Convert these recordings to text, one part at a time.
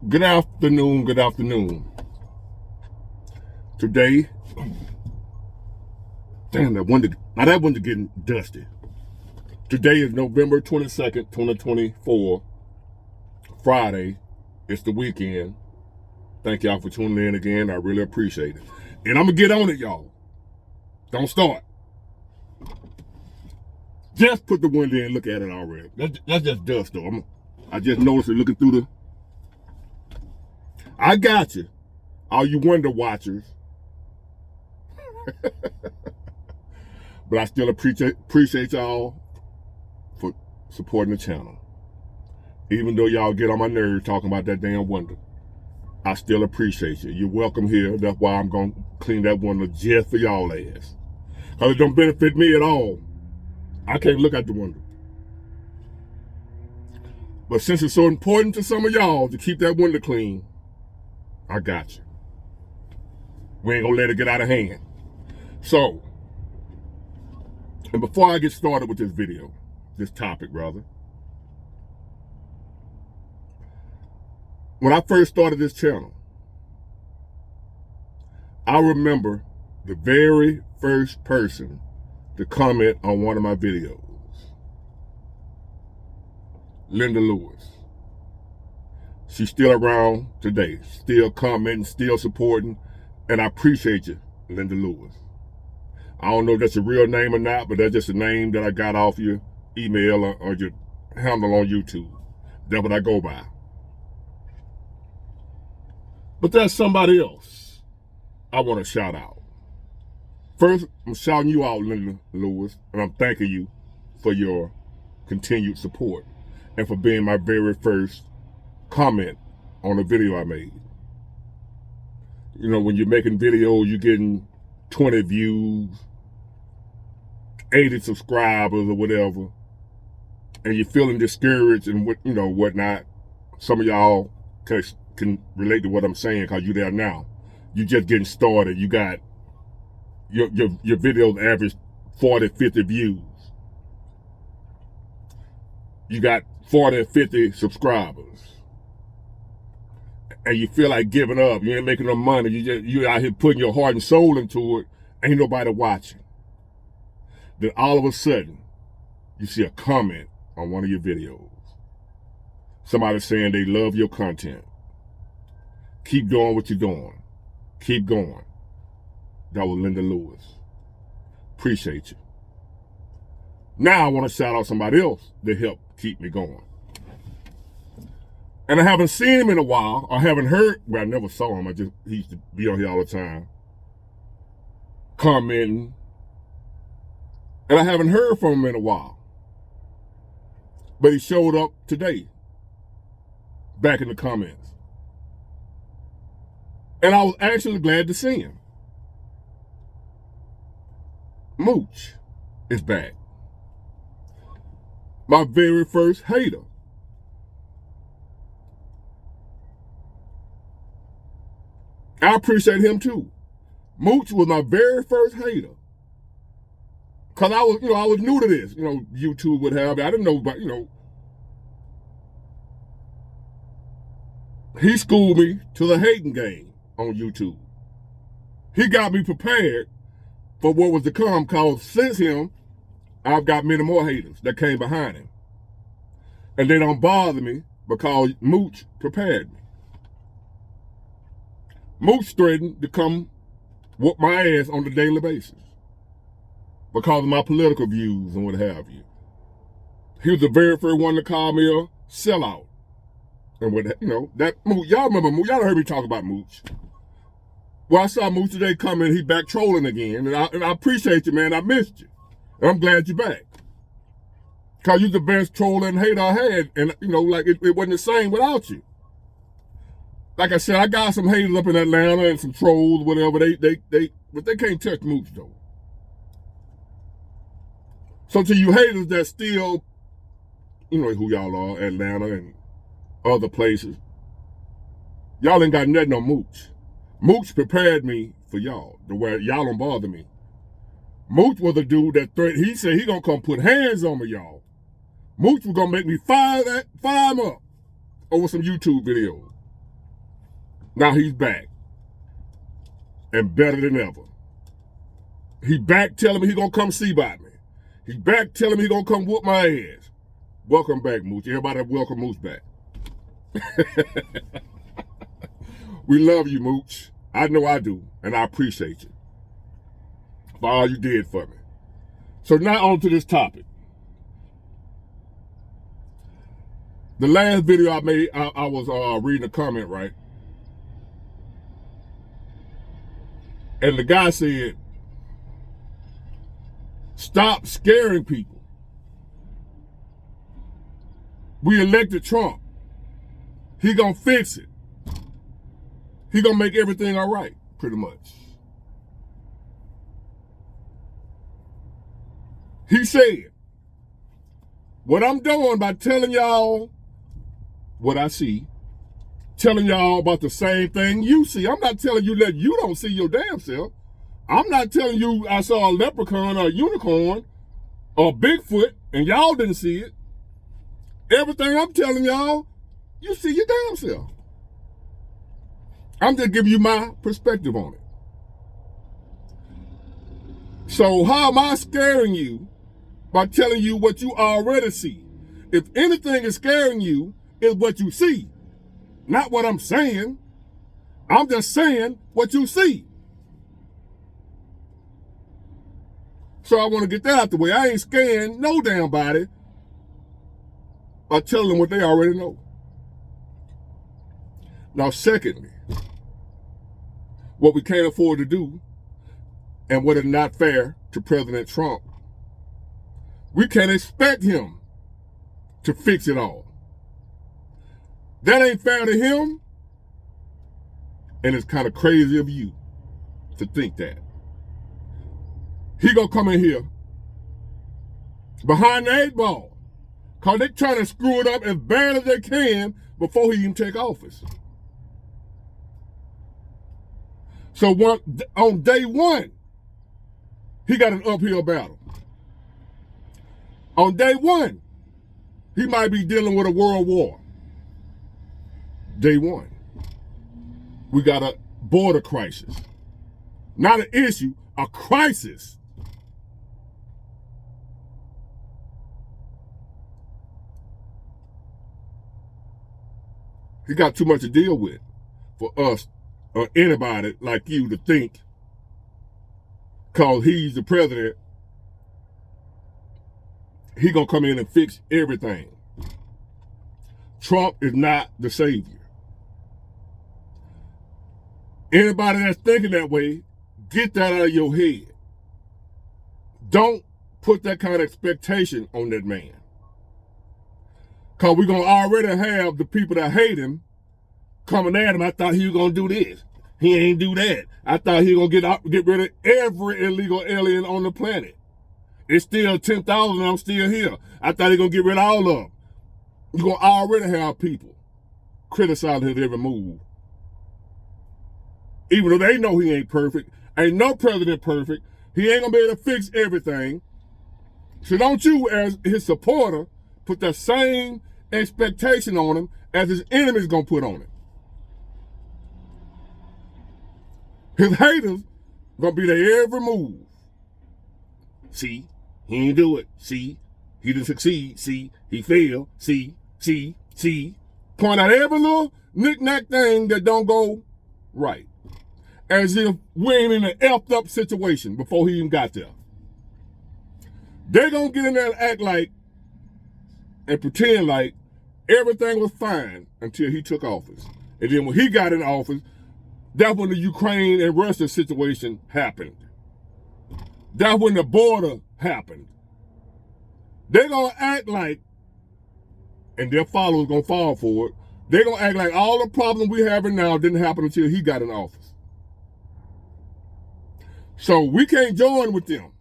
Good afternoon, good afternoon. Today, damn, that window getting dusty. Today is November 22nd, 2024, Friday. It's the weekend. Thank y'all for tuning in again. I really appreciate it. And I'm going to get on it, y'all. Don't start. Just put the window in, look at it already. That's just dust, though. I just noticed it looking through the... I got you, all you window watchers. But I still appreciate y'all for supporting the channel. Even though y'all get on my nerves talking about that damn window, I still appreciate you. You're welcome here. That's why I'm going to clean that window just for y'all ass. Because it don't benefit me at all. I can't look out the window. But since it's so important to some of y'all to keep that window clean, I got you. We ain't gonna let it get out of hand. So, and before I get started with this video, this topic rather, when I first started this channel, I remember the very first person to comment on one of my videos, Linda Lewis. She's still around today, still commenting, still supporting, and I appreciate you, Linda Lewis. I don't know if that's a real name or not, but that's just a name that I got off your email or your handle on YouTube. That's what I go by. But there's somebody else I want to shout out. First, I'm shouting you out, Linda Lewis, and I'm thanking you for your continued support and for being my very first comment on a video I made. You know, when you're making videos, you're getting 20 views, 80 subscribers or whatever, and you're feeling discouraged and whatnot. Some of y'all can relate to what I'm saying because you're there now. You're just getting started. You got your videos average 40, 50 views. You got 40 or 50 subscribers. And you feel like giving up. You ain't making no money. You out here putting your heart and soul into it. Ain't nobody watching. Then all of a sudden, you see a comment on one of your videos. Somebody saying they love your content. Keep doing what you're doing. Keep going. That was Linda Lewis. Appreciate you. Now I want to shout out somebody else that helped keep me going. And I haven't seen him in a while, or haven't heard, well, I never saw him. He used to be on here all the time, commenting. And I haven't heard from him in a while. But he showed up today, back in the comments. And I was actually glad to see him. Mooch is back. My very first hater. I appreciate him too. Mooch was my very first hater. Cause I was new to this, YouTube would have. I didn't know about, He schooled me to the hating game on YouTube. He got me prepared for what was to come, cause since him, I've got many more haters that came behind him. And they don't bother me because Mooch prepared me. Mooch threatened to come whoop my ass on a daily basis because of my political views and what have you. He was the very first one to call me a sellout. And that Mooch, y'all remember Mooch, y'all heard me talk about Mooch. Well, I saw Mooch today coming, he back trolling again, and I appreciate you, man, I missed you. And I'm glad you're back. Because you're the best troller and hater I had, and it wasn't the same without you. Like I said, I got some haters up in Atlanta and some trolls, whatever. But they can't touch Mooch though. So to you haters that still, who y'all are, Atlanta and other places, y'all ain't got nothing on Mooch. Mooch prepared me for y'all, the way y'all don't bother me. Mooch was a dude that he said he gonna come put hands on me, y'all. Mooch was gonna make me fire him up over some YouTube videos. Now he's back and better than ever. He back telling me he gonna come see about me. He back telling me he gonna come whoop my ass. Welcome back, Mooch. Everybody welcome Mooch back. We love you, Mooch. I know I do, and I appreciate you for all you did for me. So now on to this topic. The last video I made, I was reading a comment, right? And the guy said, stop scaring people. We elected Trump. He gonna fix it. He gonna make everything all right, pretty much. He said, what I'm doing by telling y'all what I see, telling y'all about the same thing you see. I'm not telling you that you don't see your damn self. I'm not telling you I saw a leprechaun or a unicorn or Bigfoot and y'all didn't see it. Everything I'm telling y'all, you see your damn self. I'm just giving you my perspective on it. So how am I scaring you by telling you what you already see? If anything is scaring you, it's what you see, not what I'm saying. I'm just saying what you see. So I want to get that out the way. I ain't scaring no damn body by telling them what they already know. Now, secondly, what we can't afford to do and what is not fair to President Trump, we can't expect him to fix it all. That ain't fair to him, and it's kind of crazy of you to think that. He gonna come in here behind the 8 ball, because they're trying to screw it up as bad as they can before he even take office. So on day one, he got an uphill battle. On day one, he might be dealing with a world war. Day one, we got a border crisis. Not an issue, a crisis. He got too much to deal with for us or anybody like you to think, because he's the president, he gonna come in and fix everything. Trump is not the savior. Anybody that's thinking that way, get that out of your head. Don't put that kind of expectation on that man. Because we're going to already have the people that hate him coming at him. I thought he was going to do this. He ain't do that. I thought he was going to get rid of every illegal alien on the planet. It's still 10,000 and I'm still here. I thought he was going to get rid of all of them. You're going to already have people criticizing his every move. Even though they know he ain't perfect. Ain't no president perfect. He ain't going to be able to fix everything. So don't you, as his supporter, put the same expectation on him as his enemies going to put on him. His haters going to be there every move. See, he ain't do it. See, he didn't succeed. See, he failed. See. Point out every little knick-knack thing that don't go right. As if we ain't in an effed up situation before he even got there. They're going to get in there and act like and pretend like everything was fine until he took office. And then when he got in office, that's when the Ukraine and Russia situation happened. That's when the border happened. They're going to act like, and their followers going to fall for it, they're going to act like all the problems we having now didn't happen until he got in office. So we can't join with them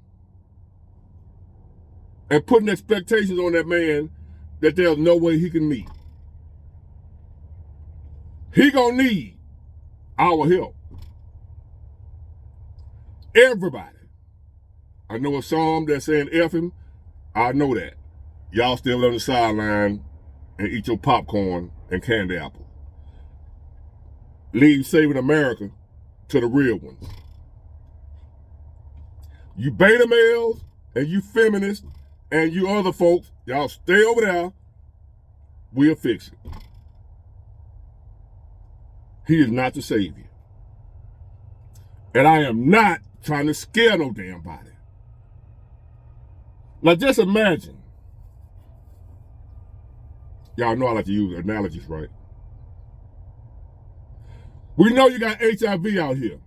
and putting expectations on that man that there's no way he can meet. He gonna need our help. Everybody. I know a psalm that's saying F him. I know that. Y'all still on the sideline and eat your popcorn and candy apple. leave saving America to the real ones. You beta males and you feminists and you other folks, y'all stay over there. We'll fix it. He is not the savior. And I am not trying to scare no damn body. Now just imagine. Y'all know I like to use analogies, right? We know you got HIV out here.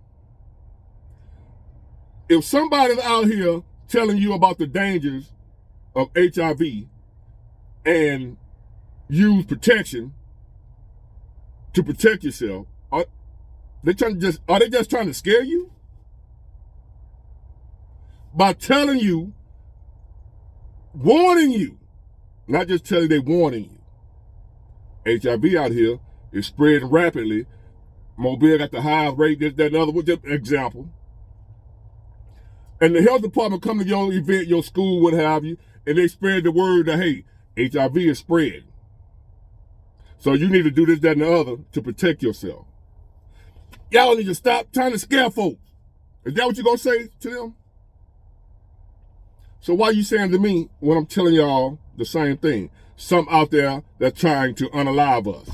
If somebody's out here telling you about the dangers of HIV and use protection to protect yourself, are they just trying to scare you? By telling you, warning you, not just telling you, they warning you. HIV out here is spreading rapidly. Mobile got the highest rate, this, that, and other, just an example. And the health department come to your event, your school, what have you, and they spread the word that, hey, HIV is spread. So you need to do this, that, and the other to protect yourself. Y'all need to stop trying to scare folks. Is that what you're going to say to them? So why are you saying to me when I'm telling y'all the same thing? Some out there that's trying to unalive us.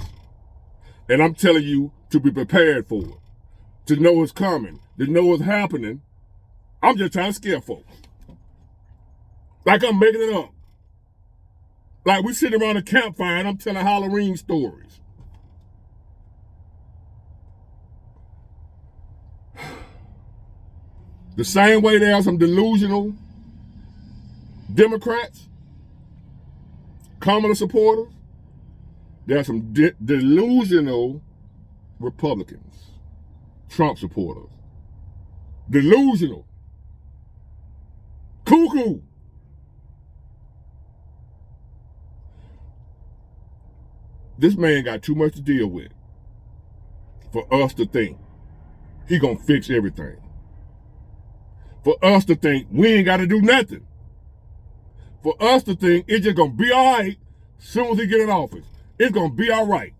And I'm telling you to be prepared for it, to know it's coming, to know it's happening. I'm just trying to scare folks. Like I'm making it up. Like we sit around a campfire and I'm telling Halloween stories. The same way there are some delusional Democrats, Kamala supporters, there are some delusional Republicans, Trump supporters. Delusional. Cuckoo. This man got too much to deal with for us to think he gonna fix everything. For us to think we ain't gotta do nothing. For us to think it's just gonna be all right as soon as he get in office. It's gonna be all right.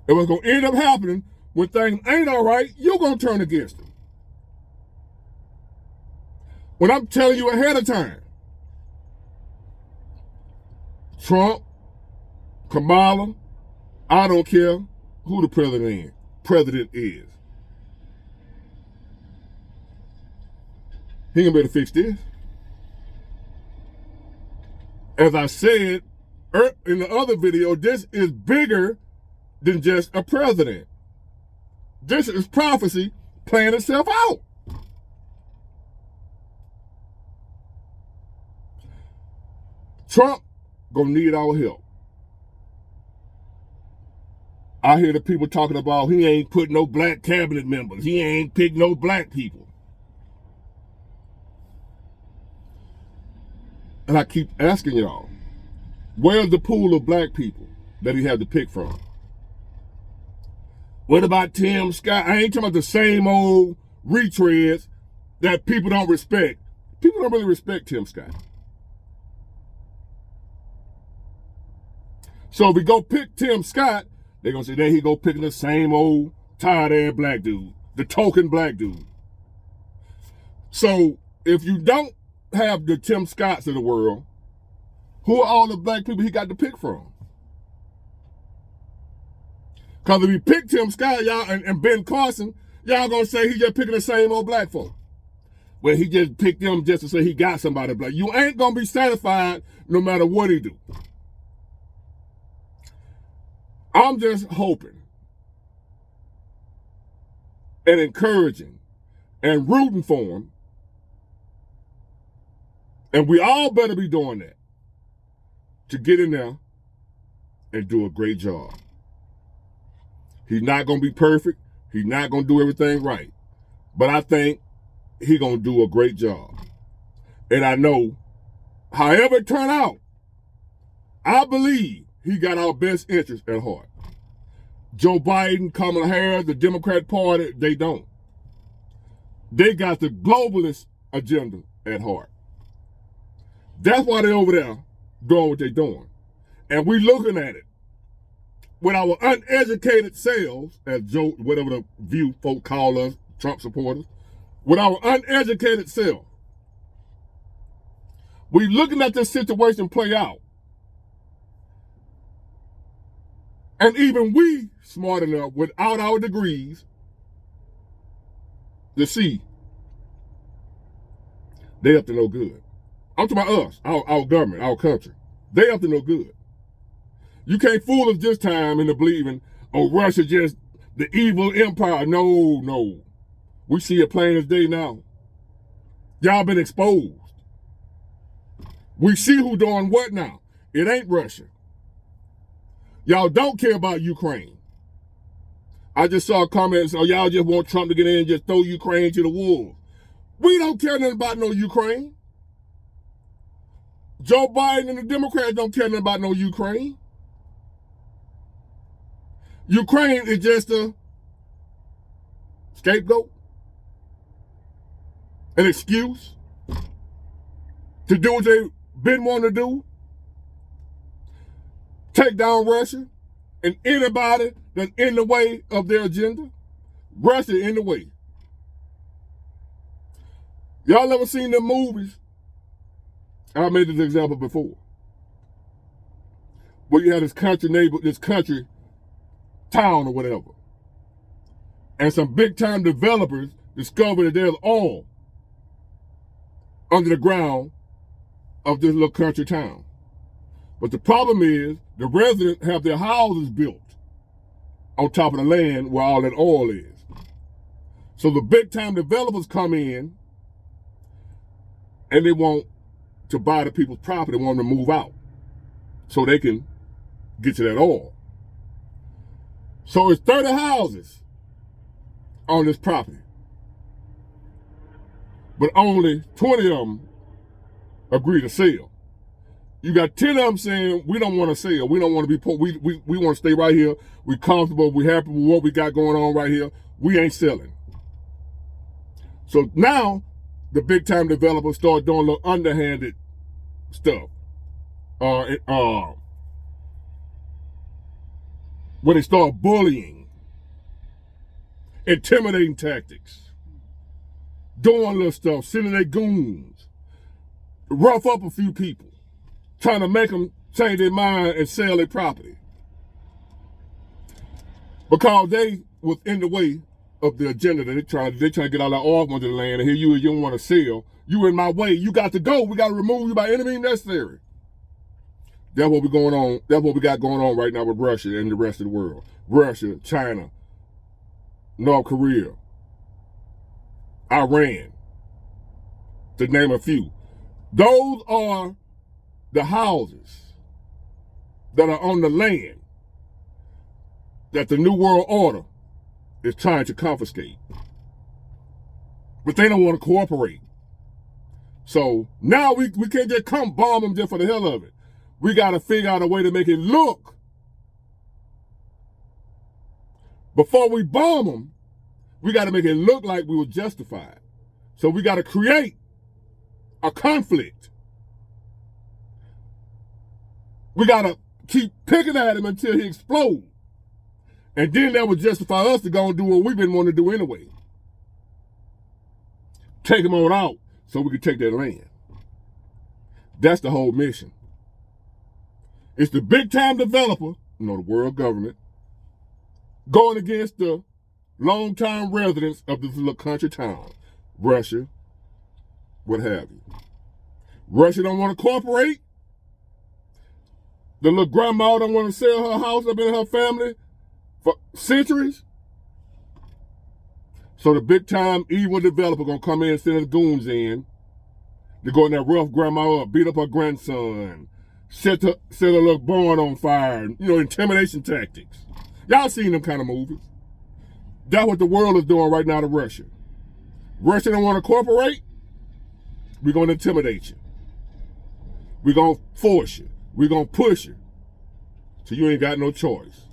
And what's gonna end up happening when things ain't all right, you're gonna turn against him. When I'm telling you ahead of time, Trump, Kamala, I don't care who the president is. He gonna be able to fix this. As I said in the other video, this is bigger than just a president. This is prophecy playing itself out. Trump gonna need our help. I hear the people talking about he ain't put no black cabinet members. He ain't picked no black people. And I keep asking y'all, where's the pool of black people that he had to pick from? What about Tim Scott? I ain't talking about the same old retreads that people don't respect. People don't really respect Tim Scott. So if we go pick Tim Scott, they're going to say, there he go picking the same old tired-ass black dude, the token black dude. So if you don't have the Tim Scotts of the world, who are all the black people he got to pick from? Because if he picked Tim Scott, y'all, and Ben Carson, y'all going to say he just picking the same old black folk. Well, he just picked them just to say he got somebody black. You ain't going to be satisfied no matter what he do. I'm just hoping and encouraging and rooting for him. And we all better be doing that to get in there and do a great job. He's not going to be perfect. He's not going to do everything right. But I think he's going to do a great job. And I know, however it turn out, I believe he got our best interest at heart. Joe Biden, Kamala Harris, the Democrat Party, they don't. They got the globalist agenda at heart. That's why they're over there doing what they're doing. And we looking at it. with our uneducated selves, as Joe, whatever the view folk call us, Trump supporters, with our uneducated self, we looking at this situation play out. And even we smart enough without our degrees to see they up to no good. I'm talking about us, our government, our country. They up to no good. You can't fool us this time into believing, oh, Russia just the evil empire. No. We see it plain as day now. Y'all been exposed. We see who doing what now. It ain't Russia. Y'all don't care about Ukraine. I just saw comments, oh, y'all just want Trump to get in and just throw Ukraine to the wolves. We don't care nothing about no Ukraine. Joe Biden and the Democrats don't care nothing about no Ukraine. Ukraine is just a scapegoat, an excuse to do what they've been wanting to do, take down Russia and anybody that's in the way of their agenda. Russia in the way. Y'all ever seen them movies? I made this example before. Where you have this country town or whatever. And some big time developers discover that there's oil under the ground of this little country town. But the problem is the residents have their houses built on top of the land where all that oil is. So the big time developers come in and they want to buy the people's property, want them to move out so they can get to that oil. So it's 30 houses on this property, but only 20 of them agree to sell. You got 10 of them saying, we don't want to sell. We don't want to be poor. We want to stay right here. We're comfortable. We're happy with what we got going on right here. We ain't selling. So now the big time developers start doing a little underhanded stuff. When they start bullying, intimidating tactics, doing little stuff, sending their goons, rough up a few people, trying to make them change their mind and sell their property. Because they was in the way of the agenda that they're trying to get all that oil onto the land, and here you don't want to sell. You in my way. You got to go. We got to remove you by any means necessary. That's what we're going on. That's what we got going on right now with Russia and the rest of the world. Russia, China, North Korea, Iran, to name a few. Those are the houses that are on the land that the New World Order is trying to confiscate. But they don't want to cooperate. So now we can't just come bomb them just for the hell of it. We got to figure out a way to make it look. Before we bomb them, we got to make it look like we were justified. So we got to create a conflict. We got to keep picking at him until he explodes. And then that would justify us to go and do what we've been wanting to do anyway. Take him on out so we can take that land. That's the whole mission. It's the big time developer, the world government, going against the long time residents of this little country town. Russia, what have you. Russia don't want to cooperate. The little grandma don't want to sell her house up in her family for centuries. So the big time evil developer gonna come in and send his goons in to go in there, rough grandma up, beat up her grandson, set a little barn on fire, intimidation tactics. Y'all seen them kind of movies. That's what the world is doing right now to Russia. Russia don't want to cooperate. We're gonna intimidate you. We're gonna force you. We're gonna push you. So you ain't got no choice.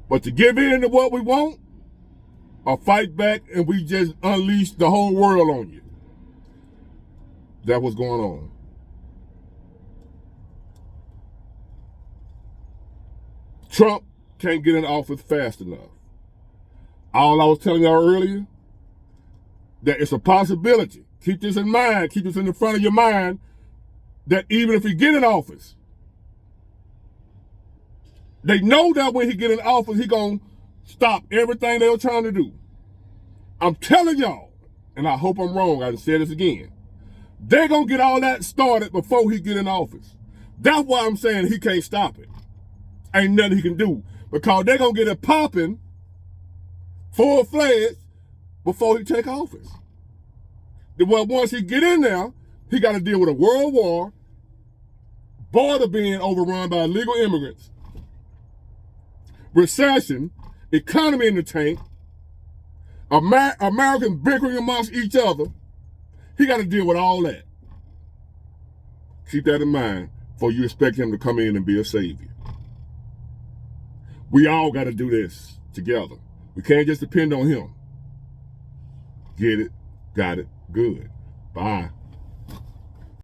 But to give in to what we want, or fight back and we just unleash the whole world on you. That's what's going on. Trump can't get in office fast enough. All I was telling y'all earlier, that it's a possibility. Keep this in mind. Keep this in the front of your mind, that even if he get in office, they know that when he get in office, he gonna stop everything they were trying to do. I'm telling y'all, and I hope I'm wrong, I done said this again, they're gonna get all that started before he get in office. That's why I'm saying he can't stop it. Ain't nothing he can do, because they're gonna get it popping full-fledged before he take office. Well, once he get in there, he got to deal with a world war, border being overrun by illegal immigrants, recession, economy in the tank, Americans bickering amongst each other. He got to deal with all that. Keep that in mind before you expect him to come in and be a savior. We all got to do this together. We can't just depend on him. Get it? Got it? Good. Bye.